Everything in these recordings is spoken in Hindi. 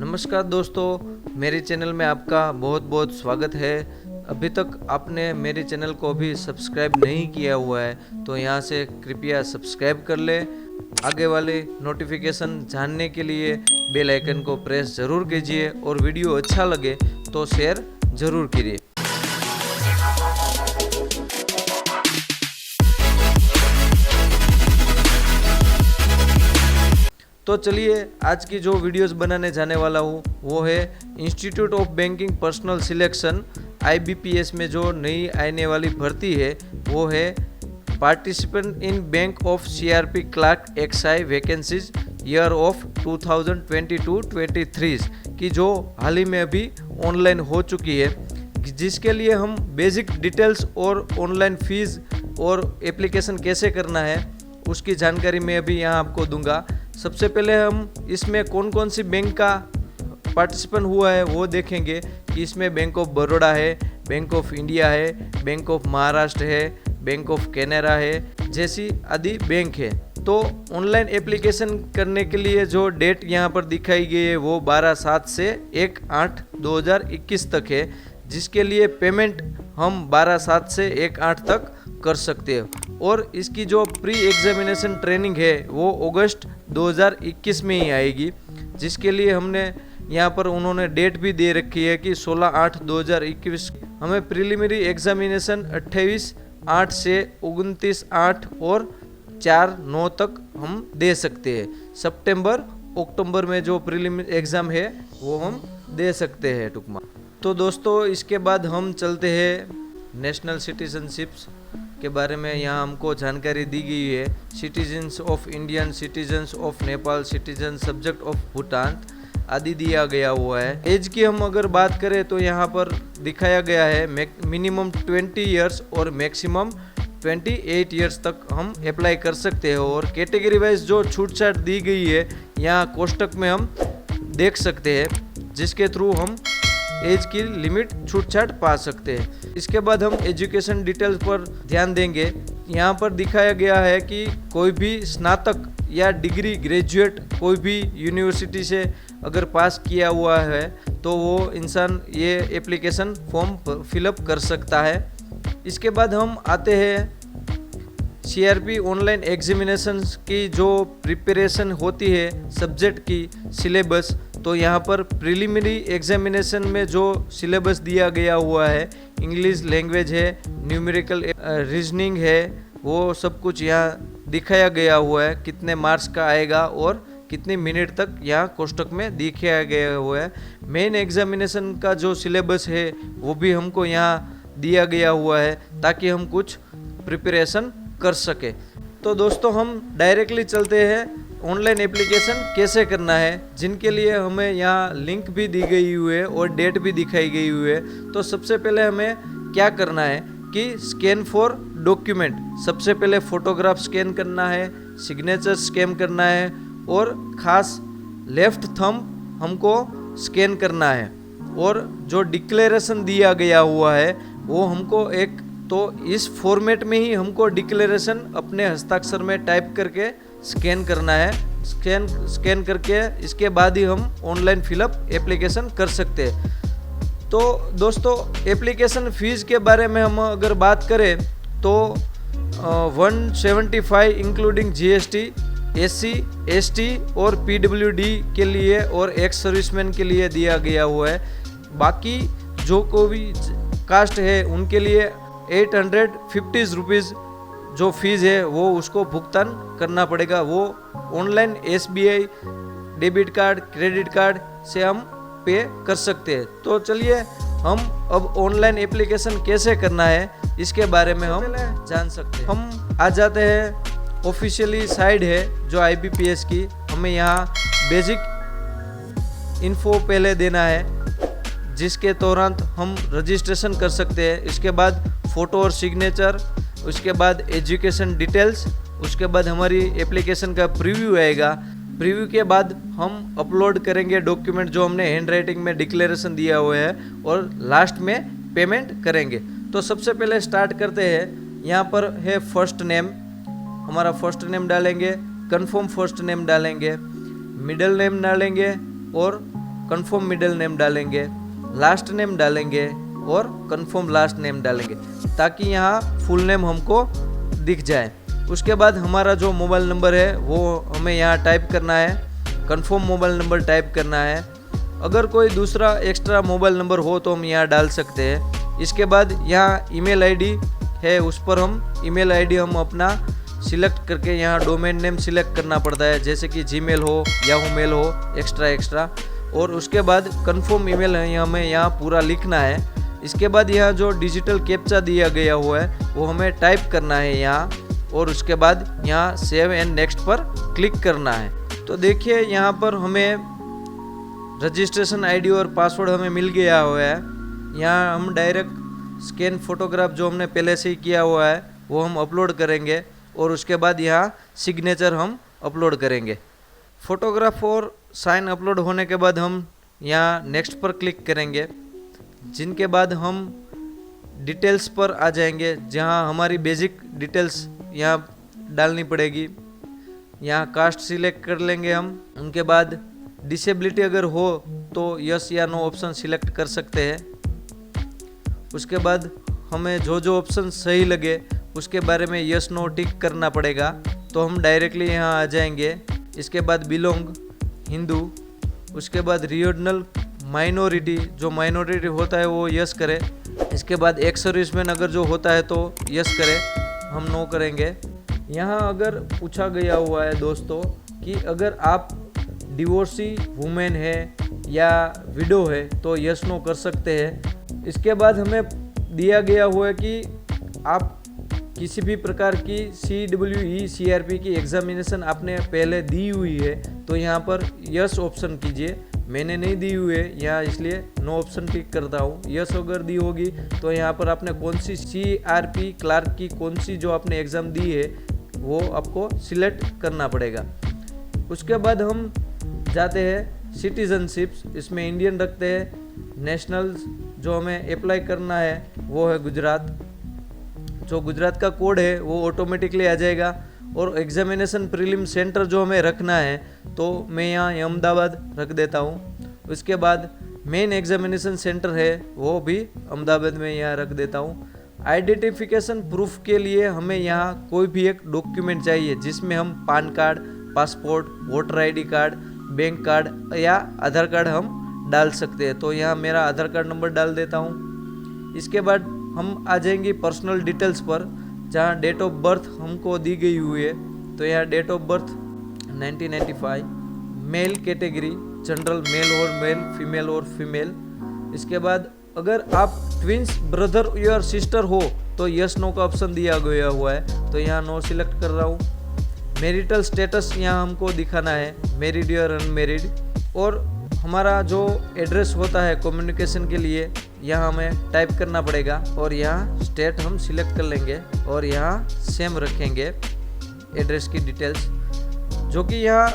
नमस्कार दोस्तों, मेरे चैनल में आपका बहुत बहुत स्वागत है। अभी तक आपने मेरे चैनल को भी सब्सक्राइब नहीं किया हुआ है तो यहाँ से कृपया सब्सक्राइब कर ले। आगे वाले नोटिफिकेशन जानने के लिए बेल आइकन को प्रेस ज़रूर कीजिए और वीडियो अच्छा लगे तो शेयर ज़रूर कीजिए। तो चलिए आज की जो वीडियोस बनाने जाने वाला हूँ वो है institute of banking personal selection IBPS में जो नई आने वाली भर्ती है वो है participant in bank of CRP clerk XI vacancies year of 2022-23 की जो हाल ही में अभी ऑनलाइन हो चुकी है, जिसके लिए हम बेसिक डिटेल्स और ऑनलाइन फीस और एप्लीकेशन कैसे करना है उसकी जानकारी मैं अभी यहाँ आपको दूंगा। सबसे पहले हम इसमें कौन कौन सी बैंक का पार्टिसिपेंट हुआ है वो देखेंगे कि इसमें बैंक ऑफ बड़ौदा है, बैंक ऑफ इंडिया है, बैंक ऑफ महाराष्ट्र है, बैंक ऑफ कैनरा है, जैसी आदि बैंक है। तो ऑनलाइन एप्लीकेशन करने के लिए जो डेट यहाँ पर दिखाई गई है वो 12/7 से 1/8/2021 तक है, जिसके लिए पेमेंट हम 12/7 से 1/8 तक कर सकते हैं। और इसकी जो प्री एग्जामिनेशन ट्रेनिंग है वो अगस्त 2021 में ही आएगी, जिसके लिए हमने यहाँ पर उन्होंने डेट भी दे रखी है कि 16/8/2021 हमें प्रीलिमिनरी एग्जामिनेशन 28/8 से 29/8 और 4/9 तक हम दे सकते हैं। सितंबर अक्टूबर में जो प्रीलिमिनरी एग्ज़ाम है वो हम दे सकते हैं टूंक में। तो दोस्तों इसके बाद हम चलते हैं नेशनल सिटीजनशिप्स के बारे में। यहाँ हमको जानकारी दी गई है citizens of Indian, citizens of Nepal, citizen subject of Bhutan आदि दिया गया हुआ है। एज की हम अगर बात करें तो यहाँ पर दिखाया गया है मिनिमम 20 इयर्स और मैक्सिमम 28 इयर्स तक हम अप्लाई कर सकते हैं। और कैटेगरी वाइज जो छूट छाट दी गई है यहाँ कोष्टक में हम देख सकते हैं, जिसके थ्रू हम एज की लिमिट छूट छाट पा सकते हैं। इसके बाद हम एजुकेशन डिटेल्स पर ध्यान देंगे। यहाँ पर दिखाया गया है कि कोई भी स्नातक या डिग्री ग्रेजुएट कोई भी यूनिवर्सिटी से अगर पास किया हुआ है तो वो इंसान ये एप्लीकेशन फॉर्म फिलअप कर सकता है। इसके बाद हम आते हैं CRP ऑनलाइन एग्जामिनेशन की जो प्रिपरेशन होती है सब्जेक्ट की सिलेबस। तो यहाँ पर प्रीलिमिनरी एग्जामिनेशन में जो सिलेबस दिया गया हुआ है, इंग्लिश लैंग्वेज है, न्यूमेरिकल रीजनिंग है, वो सब कुछ यहाँ दिखाया गया हुआ है कितने मार्क्स का आएगा और कितने मिनट तक यहाँ कोष्टक में दिखाया गया हुआ है। मेन एग्जामिनेशन का जो सिलेबस है वो भी हमको यहाँ दिया गया हुआ है ताकि हम कुछ प्रिपरेशन कर सके। तो दोस्तों हम डायरेक्टली चलते हैं ऑनलाइन एप्लीकेशन कैसे करना है, जिनके लिए हमें यहाँ लिंक भी दी गई हुई है और डेट भी दिखाई गई हुई है। तो सबसे पहले हमें क्या करना है कि स्कैन फॉर डॉक्यूमेंट, सबसे पहले फोटोग्राफ स्कैन करना है, सिग्नेचर स्कैन करना है और ख़ास लेफ्ट थंब हमको स्कैन करना है। और जो डिक्लेरेशन दिया गया हुआ है वो हमको एक तो इस फॉर्मेट में ही हमको डिक्लेरेशन अपने हस्ताक्षर में टाइप करके स्कैन करना है। स्कैन करके इसके बाद ही हम ऑनलाइन फिलअप एप्लीकेशन कर सकते हैं। तो दोस्तों एप्लीकेशन फ़ीस के बारे में हम अगर बात करें तो 175 इंक्लूडिंग GST SC ST और PWD के लिए और एक्स सर्विसमैन के लिए दिया गया हुआ है। बाकी जो कोई भी कास्ट है उनके लिए 850 रुपीज़ जो फीस है वो उसको भुगतान करना पड़ेगा। वो online SBI debit card, credit card से हम पे कर सकते हैं। तो चलिए हम अब ऑनलाइन एप्लीकेशन कैसे करना है इसके बारे में हम जान सकते हैं। हम आ जाते हैं ऑफिशियली साइट है जो IBPS की। हमें यहाँ बेसिक इन्फो पहले देना है, जिसके दौरान हम रजिस्ट्रेशन कर सकते हैं। इसके बाद फ़ोटो और सिग्नेचर, उसके बाद एजुकेशन डिटेल्स, उसके बाद हमारी एप्लीकेशन का प्रीव्यू आएगा। प्रीव्यू के बाद हम अपलोड करेंगे डॉक्यूमेंट जो हमने हैंड राइटिंग में डिक्लेरेशन दिया हुआ है और लास्ट में पेमेंट करेंगे। तो सबसे पहले स्टार्ट करते हैं। यहाँ पर है फर्स्ट नेम, हमारा फर्स्ट नेम डालेंगे, कंफर्म फर्स्ट नेम डालेंगे, मिडिल नेम डालेंगे और कंफर्म मिडिल नेम डालेंगे, लास्ट नेम डालेंगे और कंफर्म लास्ट नेम डालेंगे ताकि यहाँ फुल नेम हमको दिख जाए। उसके बाद हमारा जो मोबाइल नंबर है वो हमें यहाँ टाइप करना है, कंफर्म मोबाइल नंबर टाइप करना है। अगर कोई दूसरा एक्स्ट्रा मोबाइल नंबर हो तो हम यहाँ डाल सकते हैं। इसके बाद यहाँ ईमेल आईडी है, उस पर हम ईमेल आईडी हम अपना सिलेक्ट करके यहाँ डोमेन नेम सिलेक्ट करना पड़ता है, जैसे कि जीमेल हो, याहू मेल हो, एक्स्ट्रा। और उसके बाद कंफर्म ईमेल है हमें यहाँ पूरा लिखना है। इसके बाद यहाँ जो डिजिटल कैप्चा दिया गया हुआ है वो हमें टाइप करना है यहाँ, और उसके बाद यहाँ सेव एंड नेक्स्ट पर क्लिक करना है। तो देखिए यहाँ पर हमें रजिस्ट्रेशन आईडी और पासवर्ड हमें मिल गया हुआ है। यहाँ हम डायरेक्ट स्कैन फोटोग्राफ जो हमने पहले से ही किया हुआ है वो हम अपलोड करेंगे, और उसके बाद यहाँ सिग्नेचर हम अपलोड करेंगे। फोटोग्राफ और साइन अपलोड होने के बाद हम यहाँ नेक्स्ट पर क्लिक करेंगे, जिनके बाद हम डिटेल्स पर आ जाएंगे, जहाँ हमारी बेसिक डिटेल्स यहाँ डालनी पड़ेगी। यहाँ कास्ट सिलेक्ट कर लेंगे हम। उनके बाद डिसेबिलिटी अगर हो तो यस या नो ऑप्शन सिलेक्ट कर सकते हैं। उसके बाद हमें जो ऑप्शन सही लगे उसके बारे में यस नो टिक करना पड़ेगा, तो हम डायरेक्टली यहाँ आ जाएंगे। इसके बाद बिलोंग हिंदू, उसके बाद रीजनल माइनॉरिटी, जो माइनॉरिटी होता है वो यस करे। इसके बाद एक्स सर्विसमैन अगर जो होता है तो यस करे, हम नो करेंगे। यहाँ अगर पूछा गया हुआ है दोस्तों कि अगर आप डिवोर्सी वुमेन है या विडो है तो यस नो कर सकते हैं। इसके बाद हमें दिया गया हुआ है कि आप किसी भी प्रकार की CWE CRP की एग्जामिनेशन आपने पहले दी हुई है तो यहाँ पर यस ऑप्शन कीजिए। मैंने नहीं दी हुई है यहाँ, इसलिए नो ऑप्शन टिक करता हूँ। यस अगर दी होगी तो यहाँ पर आपने कौन सी CRP क्लार्क की कौन सी जो आपने एग्ज़ाम दी है वो आपको सिलेक्ट करना पड़ेगा। उसके बाद हम जाते हैं सिटीजनशिप्स, इसमें इंडियन रखते हैं। नेशनल जो हमें अप्लाई करना है वो है गुजरात, जो गुजरात का कोड है वो ऑटोमेटिकली आ जाएगा। और एग्जामिनेशन प्रीलिम सेंटर जो हमें रखना है तो मैं यहाँ अहमदाबाद रख देता हूँ। उसके बाद मेन एग्जामिनेशन सेंटर है वो भी अहमदाबाद में यहाँ रख देता हूँ। आइडेंटिफिकेशन प्रूफ के लिए हमें यहाँ कोई भी एक डॉक्यूमेंट चाहिए जिसमें हम PAN card, passport, voter ID card, bank card या आधार कार्ड हम डाल सकते हैं। तो यहाँ मेरा आधार कार्ड नंबर डाल देता हूँ। इसके बाद हम आ जाएंगे पर्सनल डिटेल्स पर, जहाँ डेट ऑफ बर्थ हमको दी गई हुई है। तो यहाँ date of birth 1995, male category general male और मेल, फीमेल और फीमेल। इसके बाद अगर आप ट्विंस ब्रदर या सिस्टर हो तो यस नो का ऑप्शन दिया गया हुआ है, तो यहाँ नो सिलेक्ट कर रहा हूँ। मैरिटल स्टेटस यहाँ हमको दिखाना है, मैरिड या अनमैरिड। और हमारा जो एड्रेस होता है कम्युनिकेशन के लिए यहाँ हमें टाइप करना पड़ेगा, और यहाँ स्टेट हम सिलेक्ट कर लेंगे और यहाँ सेम रखेंगे एड्रेस की डिटेल्स। जो कि यहाँ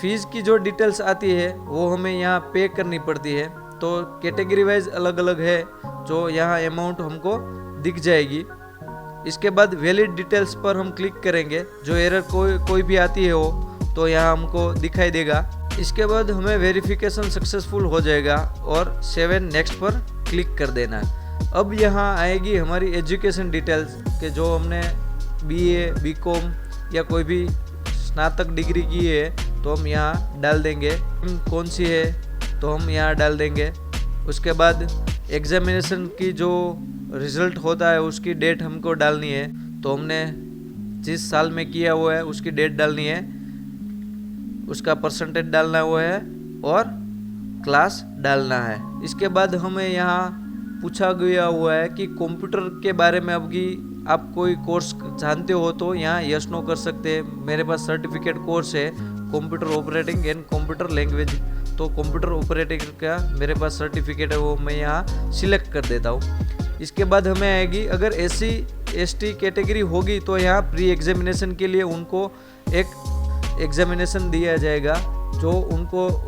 फीस की जो डिटेल्स आती है वो हमें यहाँ पे करनी पड़ती है, तो कैटेगरी वाइज अलग अलग है, जो यहाँ अमाउंट हमको दिख जाएगी। इसके बाद वैलिड डिटेल्स पर हम क्लिक करेंगे, जो एरर कोई भी आती है वो तो यहाँ हमको दिखाई देगा। इसके बाद हमें वेरिफिकेशन सक्सेसफुल हो जाएगा और 7 नेक्स्ट पर क्लिक कर देना है। अब यहाँ आएगी हमारी एजुकेशन डिटेल्स के, जो हमने BA, BCom या कोई भी स्नातक डिग्री की है तो हम यहाँ डाल देंगे। कौन सी है तो हम यहाँ डाल देंगे। उसके बाद एग्जामिनेशन की जो रिज़ल्ट होता है उसकी डेट हमको डालनी है, तो हमने जिस साल में किया हुआ है उसकी डेट डालनी है, उसका परसेंटेज डालना हुआ है और क्लास डालना है। इसके बाद हमें यहाँ पूछा गया हुआ है कि कंप्यूटर के बारे में अब की आप कोई कोर्स जानते हो तो यहाँ यस नो कर सकते हैं। मेरे पास सर्टिफिकेट कोर्स है computer operating and computer language, तो कंप्यूटर ऑपरेटिंग का मेरे पास सर्टिफिकेट है, वो मैं यहाँ सिलेक्ट कर देता हूँ। इसके बाद हमें आएगी अगर SC ST कैटेगरी होगी तो यहाँ प्री एग्जामिनेशन के लिए उनको एक एग्जामिनेशन दिया जाएगा जो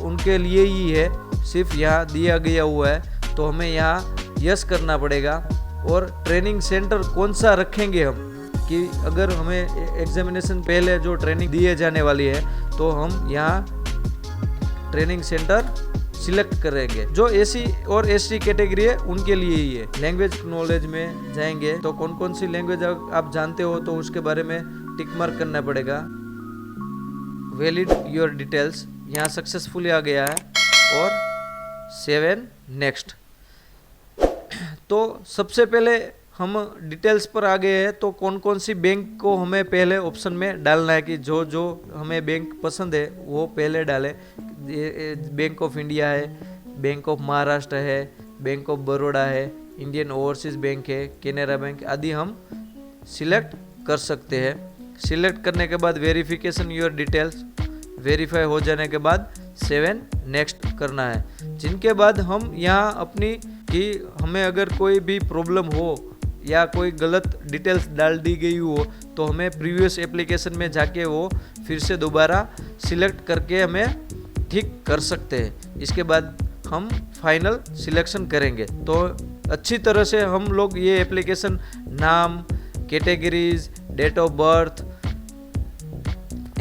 उनके लिए ही है, सिर्फ यहाँ दिया गया हुआ है, तो हमें यहाँ यस करना पड़ेगा। और ट्रेनिंग सेंटर कौन सा रखेंगे हम, कि अगर हमें एग्जामिनेशन पहले जो ट्रेनिंग दिए जाने वाली है तो हम यहाँ ट्रेनिंग सेंटर सिलेक्ट करेंगे। जो एसी और एसटी कैटेगरी है उनके लिए ही है। लैंग्वेज नॉलेज में जाएंगे तो कौन कौन सी लैंग्वेज आप जानते हो तो उसके बारे में टिक मार्क करना पड़ेगा। वैलिड योर डिटेल्स यहाँ सक्सेसफुली आ गया है और सेव एंड नेक्स्ट। तो सबसे पहले हम डिटेल्स पर आ गए हैं। तो कौन कौन सी बैंक को हमें पहले ऑप्शन में डालना है कि जो जो हमें बैंक पसंद है वो पहले डालें। बैंक ऑफ इंडिया है, बैंक ऑफ महाराष्ट्र है, बैंक ऑफ बड़ौदा है, इंडियन ओवरसीज बैंक है, कैनरा बैंक आदि हम सिलेक्ट कर सकते हैं। सिलेक्ट करने के बाद वेरिफिकेशन योर डिटेल्स, वेरीफाई हो जाने के बाद सेव एंड नेक्स्ट करना है। जिनके बाद हम यहाँ अपनी कि हमें अगर कोई भी प्रॉब्लम हो या कोई गलत डिटेल्स डाल दी गई हो तो हमें प्रीवियस एप्लीकेशन में जाके वो फिर से दोबारा सिलेक्ट करके हमें ठीक कर सकते हैं। इसके बाद हम फाइनल सिलेक्शन करेंगे। तो अच्छी तरह से हम लोग ये एप्लीकेशन नाम, categories, date of birth,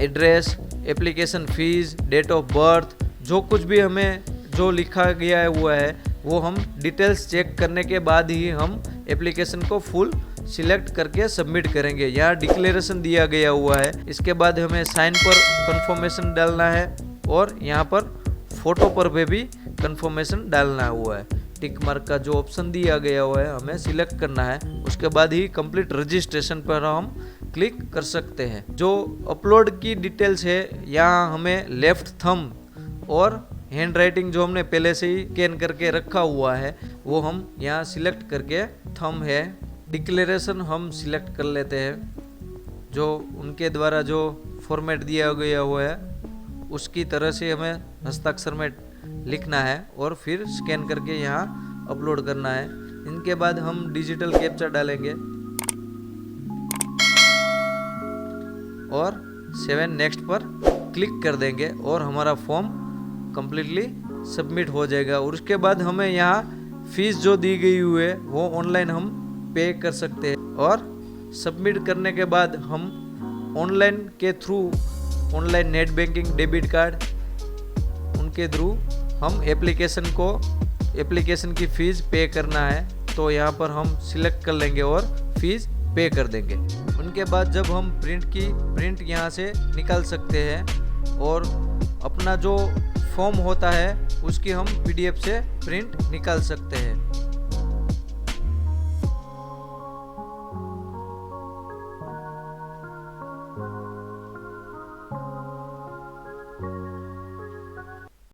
address, application fees, date of birth, जो कुछ भी हमें जो लिखा गया हुआ है वो हम डिटेल्स चेक करने के बाद ही हम एप्लीकेशन को फुल सिलेक्ट करके सबमिट करेंगे। यहाँ डिक्लेरेशन दिया गया हुआ है। इसके बाद हमें साइन पर कंफर्मेशन डालना है और यहाँ पर फोटो पर भी कंफर्मेशन डालना हुआ है। टिक मार्क का जो ऑप्शन दिया गया हुआ है हमें सिलेक्ट करना है। उसके बाद ही कंप्लीट रजिस्ट्रेशन पर हम क्लिक कर सकते हैं। जो अपलोड की डिटेल्स है यहाँ हमें लेफ्ट थंब और हैंड राइटिंग जो हमने पहले से ही स्कैन करके रखा हुआ है वो हम यहाँ सिलेक्ट करके थंब है। डिक्लेरेशन हम सिलेक्ट कर लेते हैं। जो उनके द्वारा जो फॉर्मेट दिया गया हुआ है उसकी तरह से हमें हस्ताक्षर में लिखना है और फिर स्कैन करके यहाँ अपलोड करना है। इनके बाद हम डिजिटल कैप्चा डालेंगे और 7 नेक्स्ट पर क्लिक कर देंगे और हमारा फॉर्म कंप्लीटली सबमिट हो जाएगा। और उसके बाद हमें यहाँ फीस जो दी गई हुई है वो ऑनलाइन हम पे कर सकते हैं। और सबमिट करने के बाद हम ऑनलाइन के through, online net banking, debit card, उनके थ्रू हम एप्लीकेशन की फ़ीस पे करना है। तो यहाँ पर हम सिलेक्ट कर लेंगे और फीस पे कर देंगे। उनके बाद जब हम प्रिंट यहाँ से निकाल सकते हैं और अपना जो फॉर्म होता है उसकी हम PDF से प्रिंट निकाल सकते हैं।